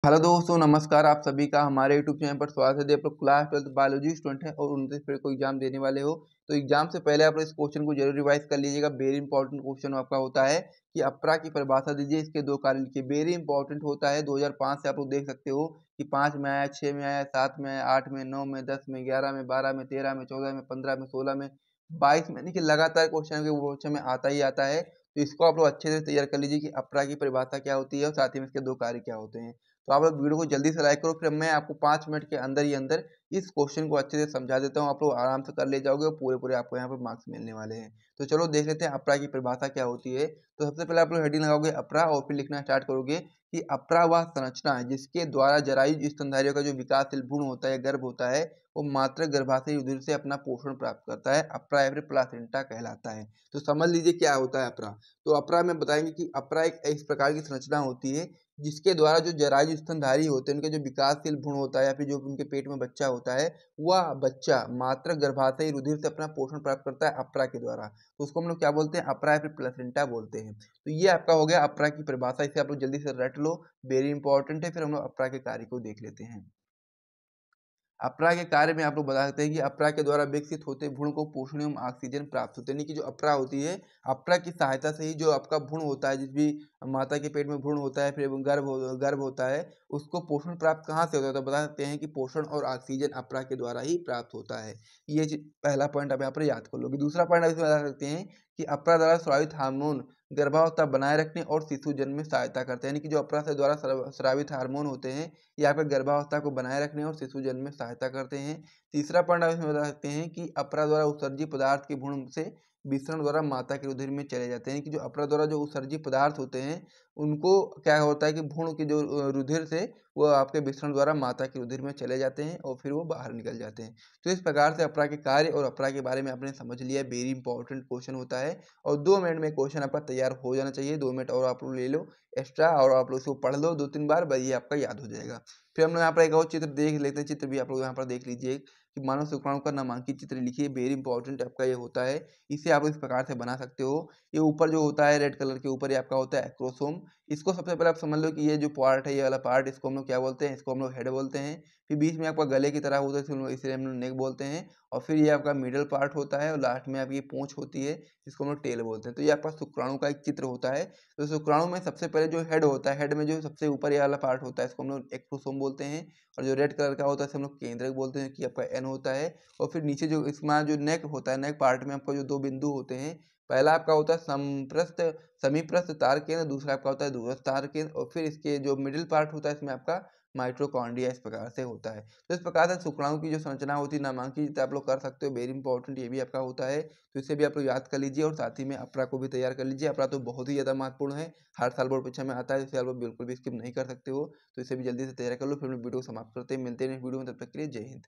Hello दोस्तों, नमस्कार। आप सभी का हमारे यूट्यूब चैनल पर स्वागत है। यदि आप लोग क्लास 12th बायोलॉजी स्टूडेंट हैं और 29 फरवरी को एग्जाम देने वाले हो, तो एग्जाम से पहले आप लोग इस क्वेश्चन को जरूर रिवाइज कर लीजिएगा। वेरी इंपॉर्टेंट क्वेश्चन आपका होता है कि अपरा की परिभाषा दीजिए, इसके दो कार्य लिखिए। वेरी इंपॉर्टेंट होता है। 2005 से आप लोग देख सकते हो कि 5 में आया, 6 में आया, 7 में आया, 8 में, 9 में, 10 में, 11 में, 12 में, 13 में, 14 में, 15 में, 16 में, 22 में, देखिए लगातार क्वेश्चन में आता ही आता है। तो इसको आप लोग अच्छे से तैयार कर लीजिए कि अपरा की परिभाषा क्या होती है और साथ ही में इसके दो कार्य क्या होते हैं। तो आप लोग वीडियो को जल्दी से लाइक करो, फिर मैं आपको 5 मिनट के अंदर ही अंदर इस क्वेश्चन को अच्छे से समझा देता हूँ। आप लोग आराम से कर ले जाओगे और पूरे आपको यहाँ पर मार्क्स मिलने वाले हैं। तो चलो देख लेते हैं अपरा की परिभाषा क्या होती है। तो सबसे पहले आप लोग हेडिंग लगाओगे अपरा और फिर लिखना स्टार्ट करोगे कि अपरा वह संरचना है जिसके द्वारा जरायु स्तनधारियों का जो विकासशील भ्रूण होता है, गर्भ होता है, वो मात्र गर्भाशय उदर से अपना पोषण प्राप्त करता है। अपरा या फिर प्लासेंटा कहलाता है। तो समझ लीजिए क्या होता है अपरा। तो अपरा में बताएंगे कि अपरा एक इस प्रकार की संरचना होती है जिसके द्वारा जो जरायु स्तनधारी होते हैं, उनके जो विकासशील भ्रूण होता है या फिर जो उनके पेट में बच्चा होता है, वह बच्चा मात्र गर्भाशय रुधिर से अपना पोषण प्राप्त करता है अपरा के द्वारा। तो उसको हम लोग क्या बोलते हैं? अपरा या फिर प्लेसेंटा बोलते हैं। तो ये आपका हो गया अपरा की परिभाषा। इसे आप लोग जल्दी से रट लो, वेरी इंपॉर्टेंट है। फिर हम लोग अपरा के कार्य को देख लेते हैं। अपरा के कार्य में आप लोग बता सकते हैं कि अपरा के द्वारा विकसित होते भ्रूण को पोषण एवं ऑक्सीजन प्राप्त होते हैं। यानी कि जो अपरा होती है, अपरा की सहायता से ही जो आपका भ्रूण होता है, जिस भी माता के पेट में भ्रूण होता है, फिर गर्भ होता है, उसको पोषण प्राप्त कहाँ से होता है? तो बता सकते हैं कि पोषण और ऑक्सीजन अपरा के द्वारा ही प्राप्त होता है। ये पहला पॉइंट आप यहाँ पर याद कर लोगे। दूसरा पॉइंट आप इसमें बता सकते हैं कि अपरा द्वारा स्रावित हार्मोन गर्भावस्था बनाए रखने और शिशु जन्म में सहायता करते हैं। यानी कि जो अपरा से द्वारा स्रावित हार्मोन होते हैं, ये आपके गर्भावस्था को बनाए रखने और शिशु जन्म में सहायता करते हैं। तीसरा पॉइंट आप इसमें बता सकते हैं कि अपरा द्वारा उत्सर्जित पदार्थ के भ्रूण से विसरण द्वारा माता के रुधिर में चले जाते हैं कि जो अपरा द्वारा जो उत्सर्जित पदार्थ होते हैं, उनको क्या होता है कि भ्रूण के जो रुधिर से वो आपके विसरण द्वारा माता के रुधिर में चले जाते हैं और फिर वो बाहर निकल जाते हैं। तो इस प्रकार से अपरा के कार्य और अपरा के बारे में आपने समझ लिया। वेरी इंपॉर्टेंट क्वेश्चन होता है और 2 मिनट में क्वेश्चन आपका तैयार हो जाना चाहिए। 2 मिनट और आप लोग ले लो एक्स्ट्रा और आप लोग इसको पढ़ लो 2-3 बार, बस ये आपका याद हो जाएगा। फिर हम लोग यहाँ पर एक और चित्र देख लेते हैं। चित्र भी आप लोग यहाँ पर देख लीजिए कि मानव शुक्राणु का नामांकित चित्र लिखिए। वेरी इंपॉर्टेंट आपका ये होता है। इसे आप इस प्रकार से बना सकते हो। ये ऊपर जो होता है रेड कलर के ऊपर, ये आपका होता है एक्रोसोम। इसको सबसे पहले आप समझ लो कि ये जो पार्ट है, ये वाला पार्ट, इसको हम लोग क्या बोलते हैं? इसको हम लोग हेड बोलते हैं। फिर बीच में आपका गले की तरह होता है, इसे हम लोग नेक बोलते हैं। और फिर ये आपका मिडल पार्ट होता है और लास्ट में आपकी पूंछ होती है, जिसको हम लोग टेल बोलते हैं। तो ये आपका शुक्राणु का एक चित्र होता है। तो शुक्राणु में सबसे पहले जो हेड होता है, हेड में जो सबसे ऊपर ये वाला पार्ट होता है, इसको हम लोग एक्रोसोम बोलते हैं। और जो रेड कलर का होता है, इसे हम लोग केंद्रक बोलते हैं कि आपका एन होता है। और फिर नीचे जो इसमें जो नेक होता है, नेक पार्ट में आपका जो 2 बिंदु होते हैं, पहला आपका होता है समीप्रस्थ तार केंद्र, दूसरा आपका होता है दूरस्थ तार केंद्र और फिर इसके जो मिडिल पार्ट होता है, इसमें आपका माइटोकॉन्ड्रिया इस प्रकार से होता है। तो इस प्रकार से शुक्राणु की जो संरचना होती है नामांकित आप लोग कर सकते हो। वेरी इंपॉर्टेंट ये भी आपका होता है। तो इसे भी आप लोग याद कर लीजिए और साथ ही में अपरा को भी तैयार कर लीजिए। अपरा तो बहुत ही ज़्यादा महत्वपूर्ण है, हर साल बोर्ड परीक्षा में आता है, इसे आप लोग बिल्कुल भी स्किप नहीं कर सकते हो। तो इसे भी जल्दी से तैयार कर लो। फिर हम वीडियो को समाप्त करते हैं। मिलते हैं नेक्स्ट वीडियो में, तब तक के लिए जय हिंद।